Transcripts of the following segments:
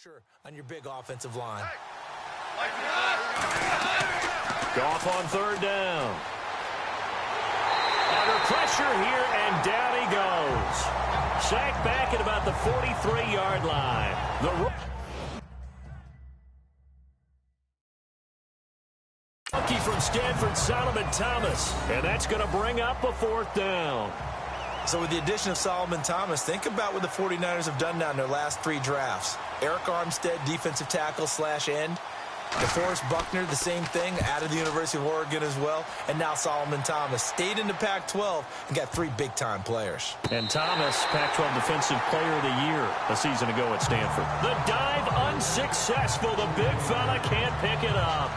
pressure on your big offensive line. Goff on third down. Under pressure here, and down he goes. Sacked back at about the 43-yard line. Rookie from Stanford, Solomon Thomas. And that's going to bring up a fourth down. So with the addition of Solomon Thomas, think about what the 49ers have done now in their last 3 drafts. Eric Armstead, defensive tackle / end. DeForest Buckner, the same thing, out of the University of Oregon as well. And now Solomon Thomas stayed in the Pac-12 and got 3 big-time players. And Thomas, Pac-12 Defensive Player of the Year a season ago at Stanford. The dive unsuccessful. The big fella can't pick it up.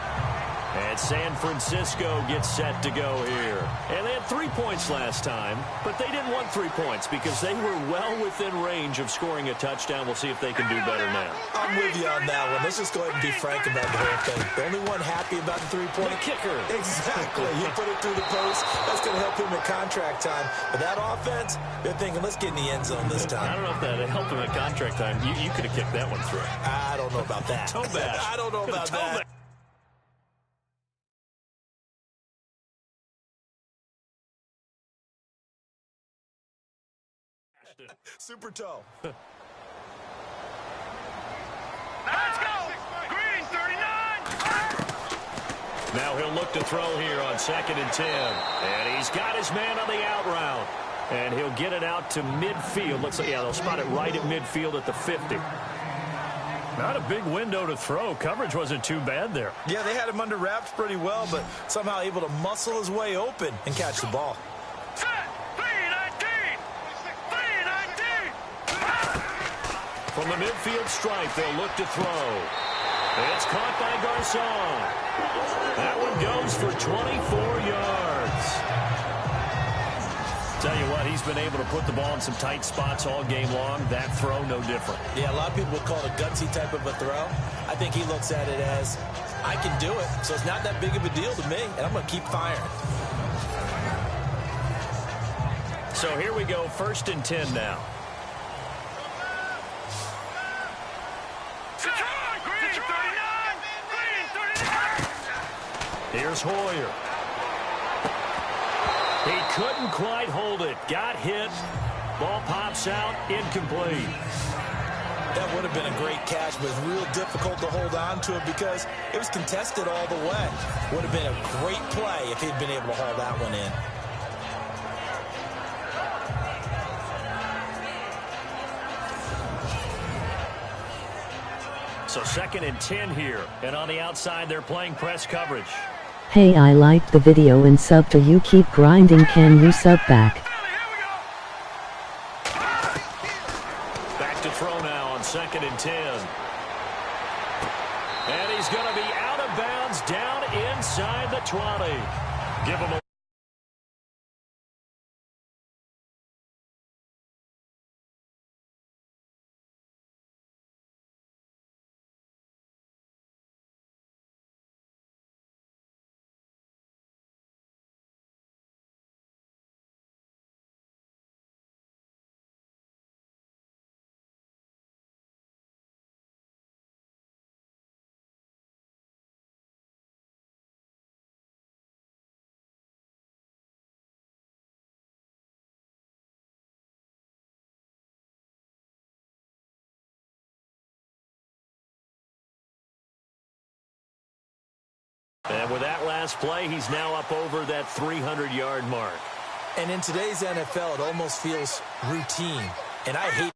And San Francisco gets set to go here. And they had 3 points last time, but they didn't want 3 points because they were well within range of scoring a touchdown. We'll see if they can do better now. I'm with you on that one. Let's just go ahead and be frank about the whole thing. The only one happy about the 3-point. The kicker. Exactly. You put it through the post. That's going to help him at contract time. But that offense, they're thinking, let's get in the end zone this time. I don't know if that helped him at contract time. You could have kicked that one through. I don't know about that. Toe bash. I don't know about that. Super toe. Let's go! Green, 39! Now he'll look to throw here on 2nd and 10. And he's got his man on the out route. And he'll get it out to midfield. Looks like, yeah, they'll spot it right at midfield at the 50. Not a big window to throw. Coverage wasn't too bad there. Yeah, they had him under wraps pretty well, but somehow able to muscle his way open and catch the ball. From the midfield stripe, they'll look to throw. It's caught by Garcon. That one goes for 24 yards. Tell you what, he's been able to put the ball in some tight spots all game long. That throw, no different. Yeah, a lot of people would call it a gutsy type of a throw. I think he looks at it as, I can do it, so it's not that big of a deal to me, and I'm going to keep firing. So here we go, 1st and 10 now. Here's Hoyer. He couldn't quite hold it. Got hit. Ball pops out. Incomplete. That would have been a great catch, but it's real difficult to hold on to it because it was contested all the way. Would have been a great play if he'd been able to haul that one in. So 2nd and 10 here. And on the outside, they're playing press coverage. Hey, I liked the video and sub to you. Keep grinding. Can you sub back? Back to throw now on 2nd and 10. And he's going to be out of bounds down inside the 20. Give him a And with that last play, he's now up over that 300-yard mark. And in today's NFL, it almost feels routine. And I hate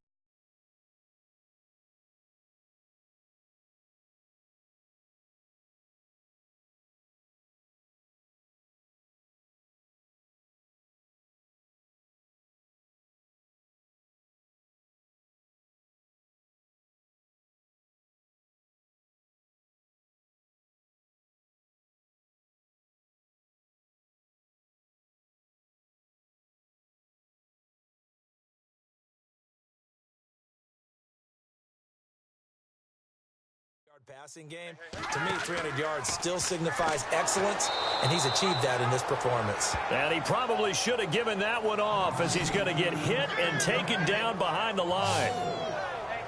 passing game. To me, 300 yards still signifies excellence, and he's achieved that in this performance. And he probably should have given that one off as he's going to get hit and taken down behind the line.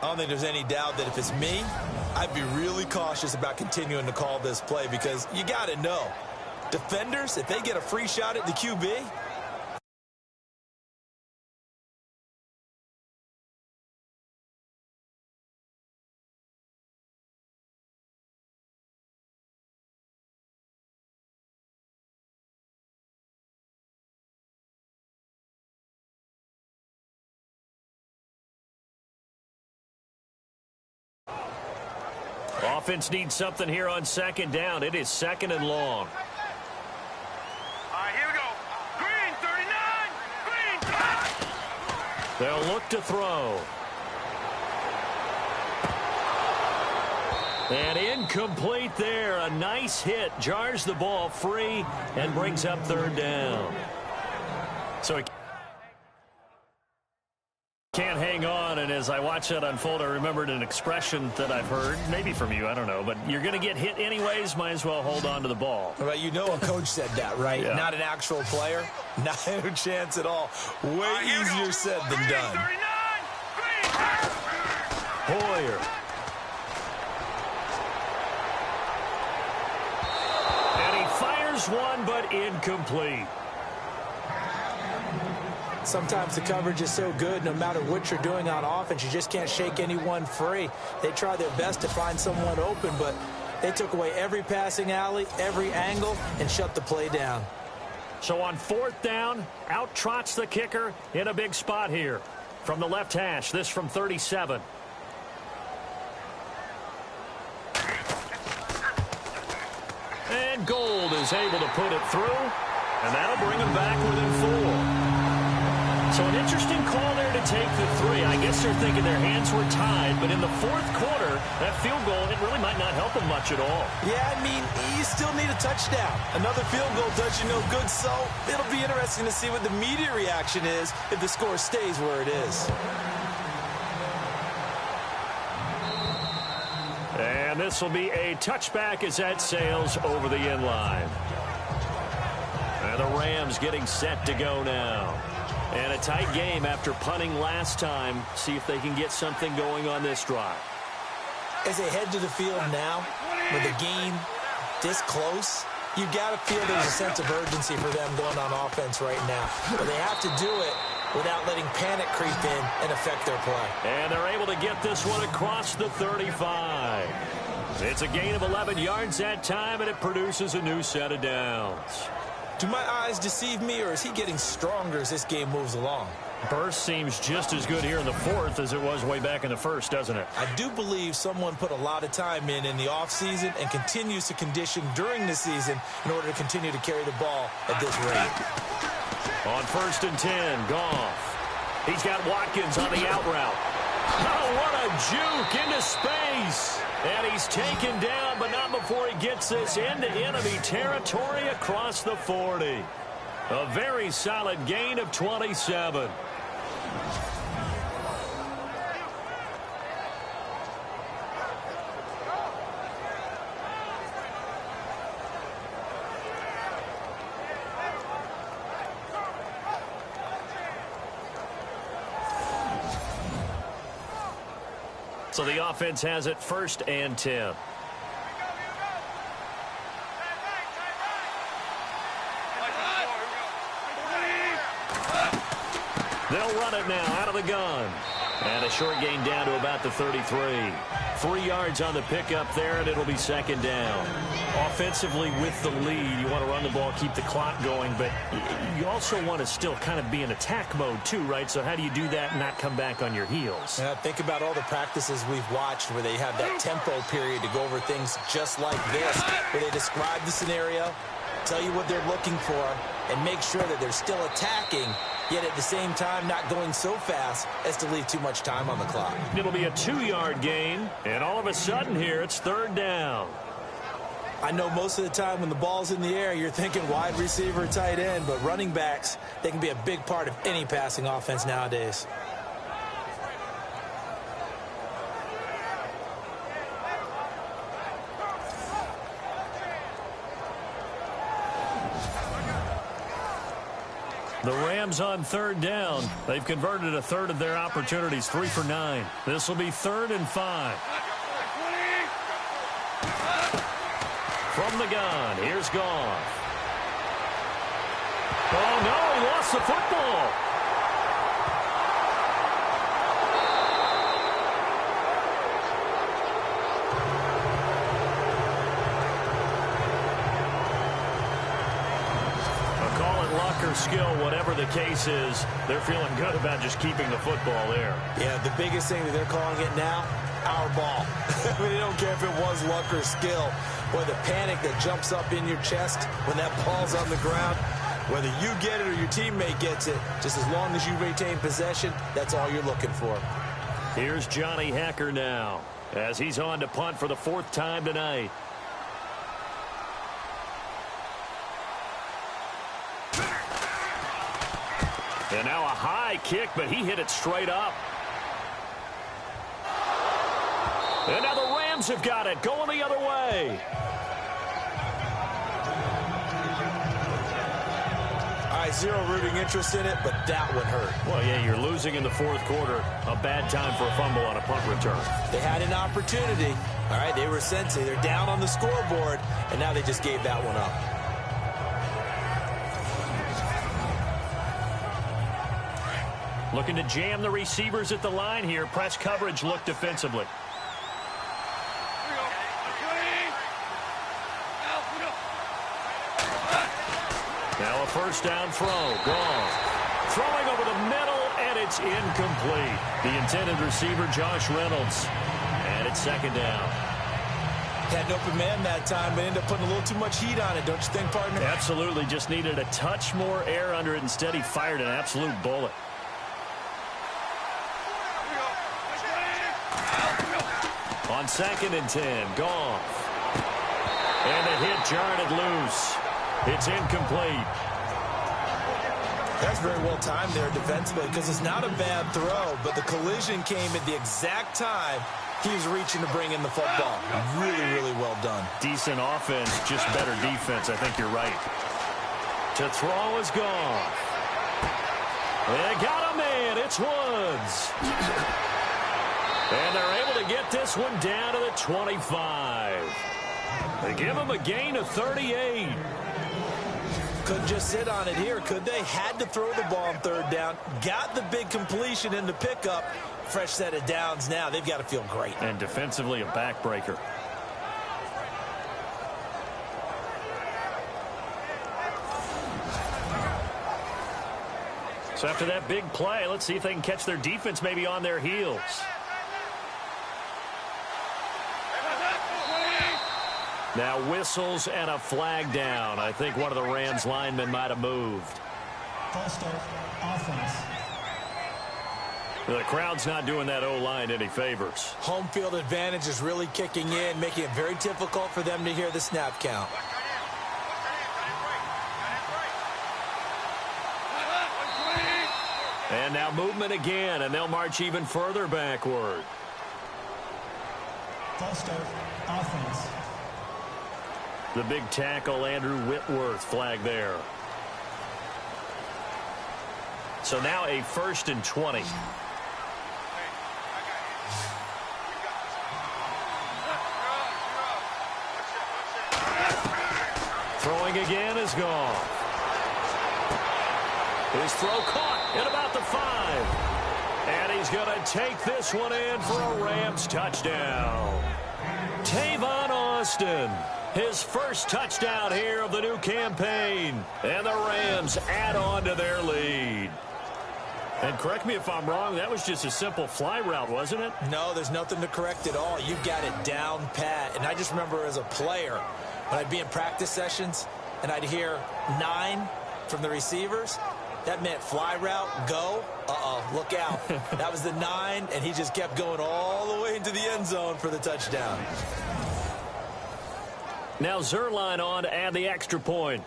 I don't think there's any doubt that if it's me, I'd be really cautious about continuing to call this play because you got to know, defenders, if they get a free shot at the QB, Offense needs something here on second down. It is second and long. All right, here we go. Green, 39. Green. They'll look to throw. And incomplete there. A nice hit. Jars the ball free and brings up third down. So he can't hang on, and as I watch that unfold, I remembered an expression that I've heard, maybe from you, I don't know, but you're going to get hit anyways, might as well hold on to the ball. Well, you know a coach said that, right? Yeah. Not an actual player. Not a chance at all. Way easier said than done. Hoyer. And he fires one, but incomplete. Sometimes the coverage is so good, no matter what you're doing on offense, you just can't shake anyone free. They try their best to find someone open, but they took away every passing alley, every angle, and shut the play down. So on fourth down, out trots the kicker in a big spot here. From the left hash, this from 37. And Gold is able to put it through, and that'll bring him back within 4. So an interesting call there to take the 3. I guess they're thinking their hands were tied, but in the fourth quarter, that field goal, it really might not help them much at all. Yeah, I mean, you still need a touchdown. Another field goal does you no good, so it'll be interesting to see what the media reaction is if the score stays where it is. And this will be a touchback as that sails over the end line. And the Rams getting set to go now. And a tight game after punting last time. See if they can get something going on this drive. As they head to the field now, with the game this close, you got to feel there's a sense of urgency for them going on offense right now. But they have to do it without letting panic creep in and affect their play. And they're able to get this one across the 35. It's a gain of 11 yards that time, and it produces a new set of downs. Do my eyes deceive me, or is he getting stronger as this game moves along? Burst seems just as good here in the fourth as it was way back in the first, doesn't it? I do believe someone put a lot of time in the offseason and continues to condition during the season in order to continue to carry the ball at this rate. On 1st and 10, Goff. He's got Watkins on the out route. Oh, what a juke into space. And he's taken down, but not before he gets this into enemy territory across the 40. A very solid gain of 27. So the offense has it 1st and 10. They'll run it now out of the gun. And a short gain down to about the 33. 3 yards on the pickup there, and it'll be 2nd down. Offensively with the lead, you want to run the ball, keep the clock going, but you also want to still kind of be in attack mode too, right? So how do you do that and not come back on your heels? Yeah, think about all the practices we've watched where they have that tempo period to go over things just like this, where they describe the scenario, tell you what they're looking for, and make sure that they're still attacking, yet at the same time not going so fast as to leave too much time on the clock. It'll be a 2-yard gain, and all of a sudden here it's 3rd down. I know most of the time when the ball's in the air, you're thinking wide receiver, tight end, but running backs, they can be a big part of any passing offense nowadays. The Rams on third down. They've converted a third of their opportunities, 3 for 9. This will be 3rd and 5. From the gun, here's Goff. Oh, no, he lost the football. Or skill, whatever the case is, they're feeling good about just keeping the football there. Yeah, the biggest thing that they're calling it now, our ball. I mean, they don't care if it was luck or skill, or the panic that jumps up in your chest when that ball's on the ground. Whether you get it or your teammate gets it, just as long as you retain possession, that's all you're looking for. Here's Johnny Hacker now, as he's on to punt for the 4th time tonight. And now a high kick, but he hit it straight up. And now the Rams have got it, going the other way. All right, zero rooting interest in it, but that one hurt. Well, yeah, you're losing in the 4th quarter. A bad time for a fumble on a punt return. They had an opportunity. All right, they were sensing. They're down on the scoreboard, and now they just gave that one up. Looking to jam the receivers at the line here. Press coverage look defensively. Now a 1st down throw. Gone. Throwing over the middle, and it's incomplete. The intended receiver, Josh Reynolds. And it's 2nd down. Had an open man that time, but ended up putting a little too much heat on it, don't you think, partner? Absolutely. Just needed a touch more air under it. Instead, he fired an absolute bullet. On 2nd and 10, Goff. And the hit jarred it loose. It's incomplete. That's very well timed there defensively because it's not a bad throw, but the collision came at the exact time he was reaching to bring in the football. Really, really well done. Decent offense, just better defense. I think you're right. To throw is Goff. They got a man. It's Woods. And they're able to get this one down to the 25. They give him a gain of 38. Couldn't just sit on it here, could they? Had to throw the ball on 3rd down. Got the big completion in the pickup. Fresh set of downs now. They've got to feel great. And defensively, a backbreaker. So after that big play, let's see if they can catch their defense maybe on their heels. Now whistles and a flag down. I think one of the Rams linemen might have moved. False start, offense. The crowd's not doing that O-line any favors. Home field advantage is really kicking in, making it very difficult for them to hear the snap count. And now movement again, and they'll march even further backward. False start, offense. The big tackle, Andrew Whitworth, flag there. So now a 1st and 20. Throwing again is gone. His throw caught at about the 5. And he's going to take this one in for a Rams touchdown. Tavon Austin. His first touchdown here of the new campaign. And the Rams add on to their lead. And correct me if I'm wrong, that was just a simple fly route, wasn't it? No, there's nothing to correct at all. You got it down pat. And I just remember as a player, when I'd be in practice sessions and I'd hear 9 from the receivers, that meant fly route, go. Look out. That was the 9, and he just kept going all the way into the end zone for the touchdown. Now Zerline on to add the extra point.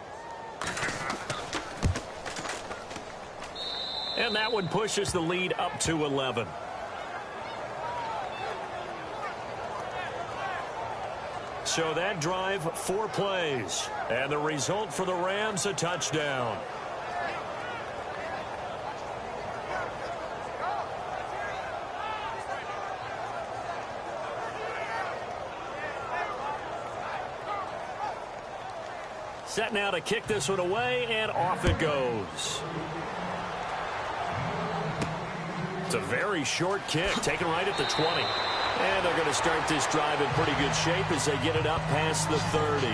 And that one pushes the lead up to 11. So that drive, 4 plays. And the result for the Rams, a touchdown. Set now to kick this one away, and off it goes. It's a very short kick, taken right at the 20. And they're going to start this drive in pretty good shape as they get it up past the 30.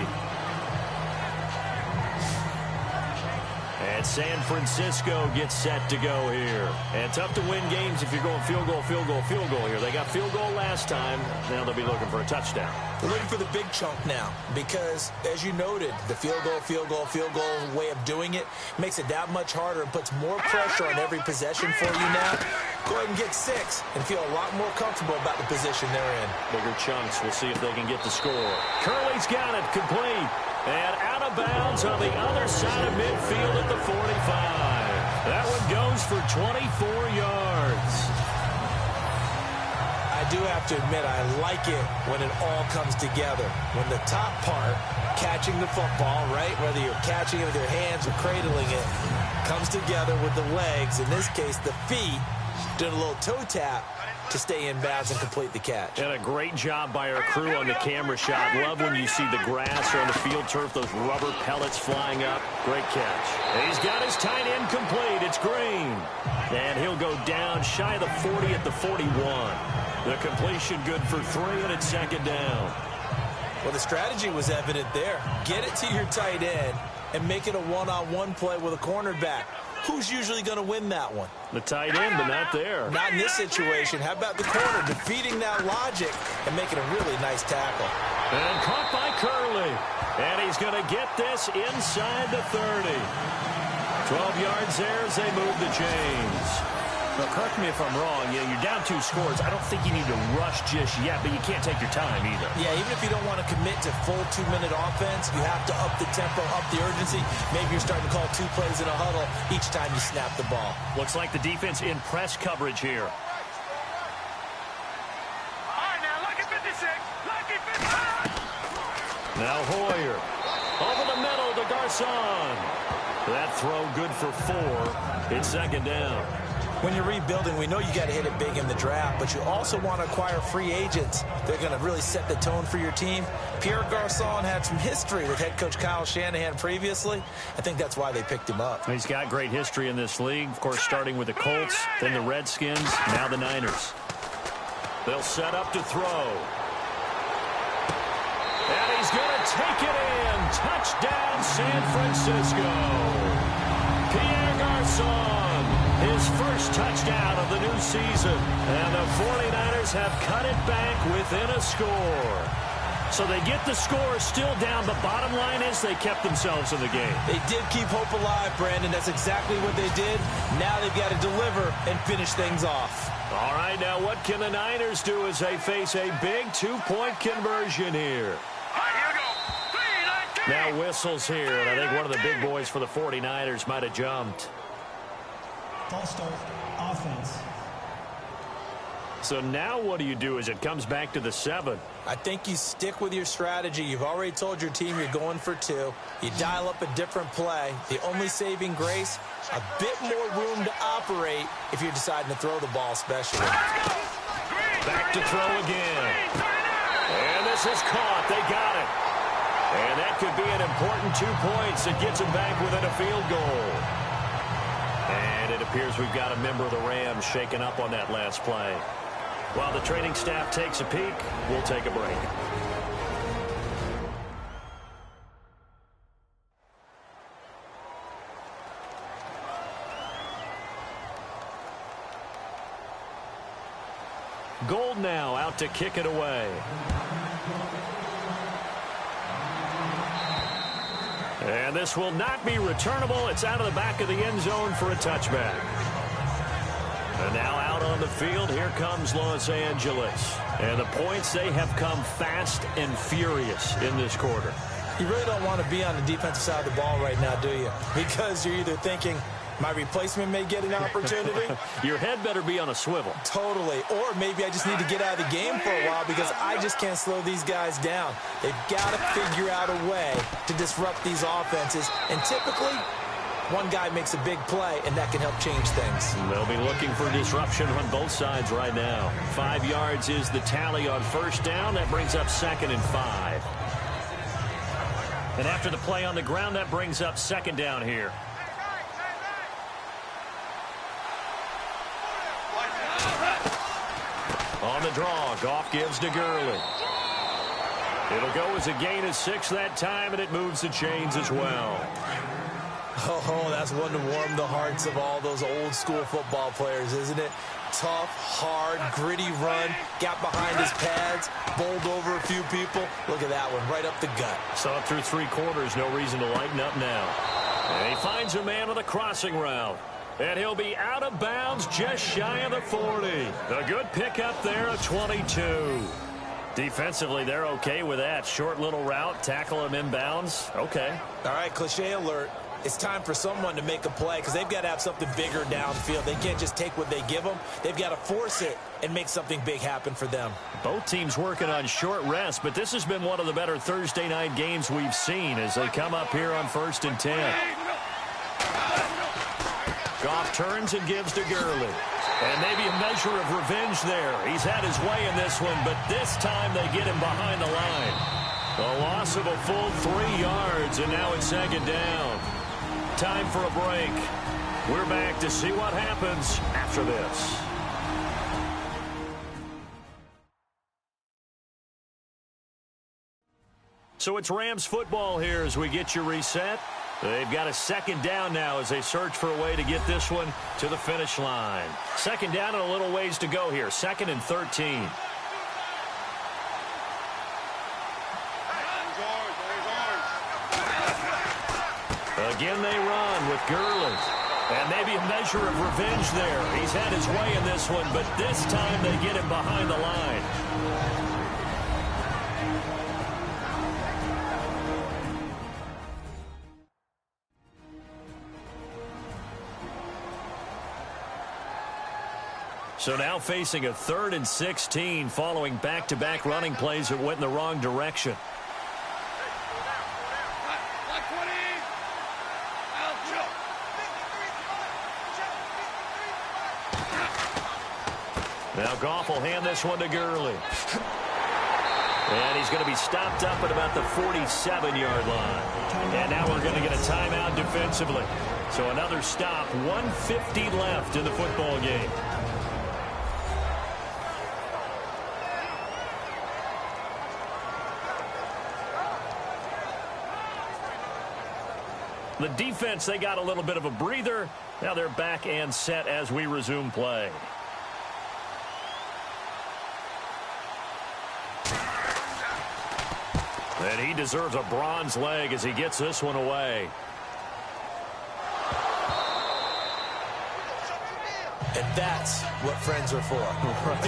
And San Francisco gets set to go here. And tough to win games if you're going field goal, field goal, field goal here. They got field goal last time. Now they'll be looking for a touchdown. They're looking for the big chunk now because, as you noted, the field goal way of doing it makes it that much harder and puts more pressure on every possession for you now. Go ahead and get 6 and feel a lot more comfortable about the position they're in. Bigger chunks. We'll see if they can get the score. Curley's got it complete. And out of bounds on the other side of midfield at the 45. That one goes for 24 yards. I do have to admit, I like it when it all comes together. When the top part, catching the football, right, whether you're catching it with your hands or cradling it, comes together with the legs, in this case the feet, doing a little toe tap to stay in bounds and complete the catch. And a great job by our crew on the camera shot. Love when you see the grass or on the field turf, those rubber pellets flying up. Great catch. And he's got his tight end complete. It's Green. And he'll go down shy of the 40 at the 41. The completion good for 3, and it's second down. Well, the strategy was evident there. Get it to your tight end and make it a one-on-one play with a cornerback. Who's usually going to win that one? The tight end, but not there. Not in this situation. How about the corner defeating that logic and making a really nice tackle? And caught by Curley. And he's going to get this inside the 30. 12 yards there as they move the chains. Well, correct me if I'm wrong. Yeah, you're down 2 scores. I don't think you need to rush just yet, but you can't take your time either. Yeah, even if you don't want to commit to full 2-minute offense, you have to up the tempo, up the urgency. Maybe you're starting to call 2 plays in a huddle each time you snap the ball. Looks like the defense in press coverage here. All right, now, lucky 56. Lucky 55. Now Hoyer. Over the middle to Garcon. That throw good for 4. It's second down. When you're rebuilding, we know you got to hit it big in the draft, but you also want to acquire free agents. They're going to really set the tone for your team. Pierre Garcon had some history with head coach Kyle Shanahan previously. I think that's why they picked him up. He's got great history in this league, of course, starting with the Colts, then the Redskins, now the Niners. They'll set up to throw. And he's going to take it in. Touchdown, San Francisco. Pierre Garcon. His first touchdown of the new season. And the 49ers have cut it back within a score. So they get the score still down. The bottom line is they kept themselves in the game. They did keep hope alive, Brandon. That's exactly what they did. Now they've got to deliver and finish things off. All right, now what can the Niners do as they face a big 2-point conversion here? All right, here we go. 3, 19. Now whistles here, and I think one of the big boys for the 49ers might have jumped. False start, offense. So now what do you do as it comes back to the 7? I think you stick with your strategy. You've already told your team you're going for 2. You dial up a different play. The only saving grace, a bit more room to operate if you're deciding to throw the ball especially. Back to throw again. And this is caught. They got it. And that could be an important 2 points that gets them back within a field goal. And it appears we've got a member of the Rams shaken up on that last play. While the training staff takes a peek, we'll take a break. Gold now out to kick it away. And this will not be returnable. It's out of the back of the end zone for a touchback. And now out on the field, here comes Los Angeles. And the points, they have come fast and furious in this quarter. You really don't want to be on the defensive side of the ball right now, do you? Because you're either thinking, my replacement may get an opportunity. Your head better be on a swivel. Totally. Or maybe I just need to get out of the game for a while because I just can't slow these guys down. They've got to figure out a way to disrupt these offenses. And typically, one guy makes a big play, and that can help change things. They'll be looking for disruption on both sides right now. 5 yards is the tally on first down. That brings up 2nd and 5. And after the play on the ground, that brings up second down here. On the draw, Goff gives to Gurley. It'll go as a gain of 6 that time, and it moves the chains as well. Oh, that's one to warm the hearts of all those old school football players, isn't it? Tough, hard, gritty run, got behind his pads, bowled over a few people. Look at that one, right up the gut. Saw it through 3 quarters, no reason to lighten up now. And he finds a man with a crossing route. And he'll be out of bounds just shy of the 40. A good pickup there of 22. Defensively, they're okay with that. Short little route, tackle him inbounds. Okay. All right, cliche alert. It's time for someone to make a play because they've got to have something bigger downfield. They can't just take what they give them. They've got to force it and make something big happen for them. Both teams working on short rest, but this has been one of the better Thursday night games we've seen as they come up here on 1st and 10. Goff turns and gives to Gurley. And maybe a measure of revenge there. He's had his way in this one, but this time they get him behind the line. A loss of a full 3 yards, and now it's second down. Time for a break. We're back to see what happens after this. So it's Rams football here as we get you reset. They've got a second down now as they search for a way to get this one to the finish line. Second down and a little ways to go here. 2nd and 13. Again they run with Gurley. And maybe a measure of revenge there. He's had his way in this one, but this time they get him behind the line. So now facing a 3rd and 16 following back-to-back running plays that went in the wrong direction. Now Goff will hand this one to Gurley. And he's going to be stopped up at about the 47-yard line. And now we're going to get a timeout defensively. So another stop, 1:50 left in the football game. The defense, they got a little bit of a breather. Now they're back and set as we resume play. And he deserves a bronze leg as he gets this one away. And that's what friends are for. Right.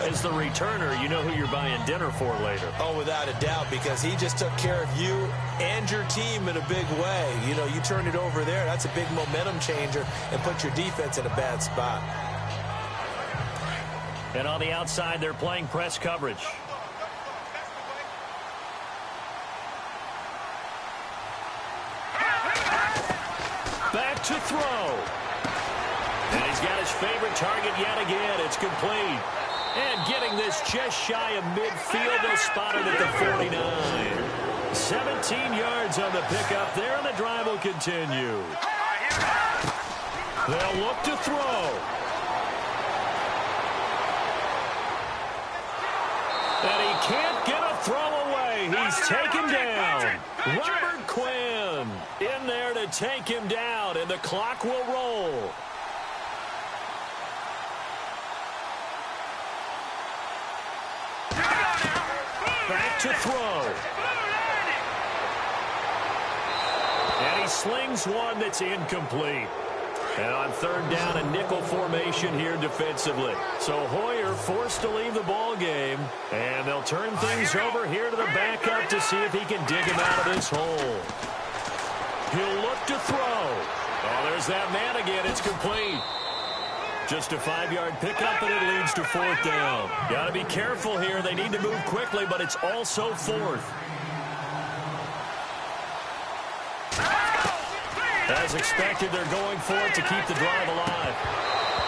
As the returner, you know who you're buying dinner for later. Oh, without a doubt, because he just took care of you and your team in a big way. You know, you turn it over there, that's a big momentum changer and put your defense in a bad spot. And on the outside, they're playing press coverage. Back to throw. And he's got his favorite target yet again. It's complete. And getting this just shy of midfield, they'll spot it at the 49. 17 yards on the pickup there, and the drive will continue. They'll look to throw. And he can't get a throw away. He's taken down. Robert Quinn in there to take him down, and the clock will roll. Back to throw. And he slings one that's incomplete. And on 3rd down, a nickel formation here defensively. So Hoyer forced to leave the ball game. And they'll turn things over here to the backup to see if he can dig him out of this hole. He'll look to throw. Oh, there's that man again. It's complete. Just a 5-yard pickup, and it leads to 4th down. Got to be careful here. They need to move quickly, but it's also 4th. As expected, they're going for it to keep the drive alive.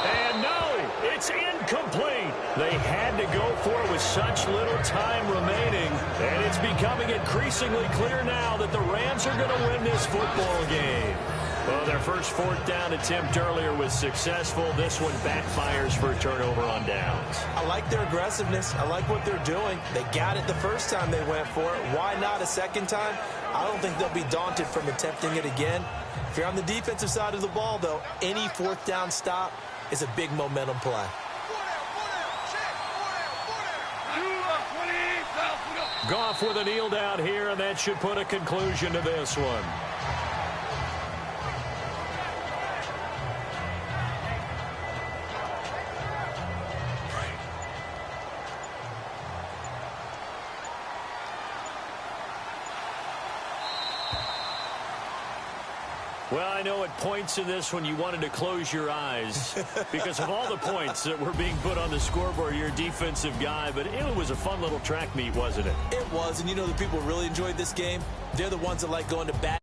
And no, it's incomplete. They had to go for it with such little time remaining. And it's becoming increasingly clear now that the Rams are going to win this football game. Well, their first fourth down attempt earlier was successful. This one backfires for a turnover on downs. I like their aggressiveness. I like what they're doing. They got it the first time they went for it. Why not a second time? I don't think they'll be daunted from attempting it again. If you're on the defensive side of the ball, though, any fourth down stop is a big momentum play. Goff with a kneel down here, and that should put a conclusion to this one. Well, I know at points in this one you wanted to close your eyes because of all the points that were being put on the scoreboard. You're a defensive guy, but it was a fun little track meet, wasn't it? It was, and you know the people who really enjoyed this game? They're the ones that like going to bat.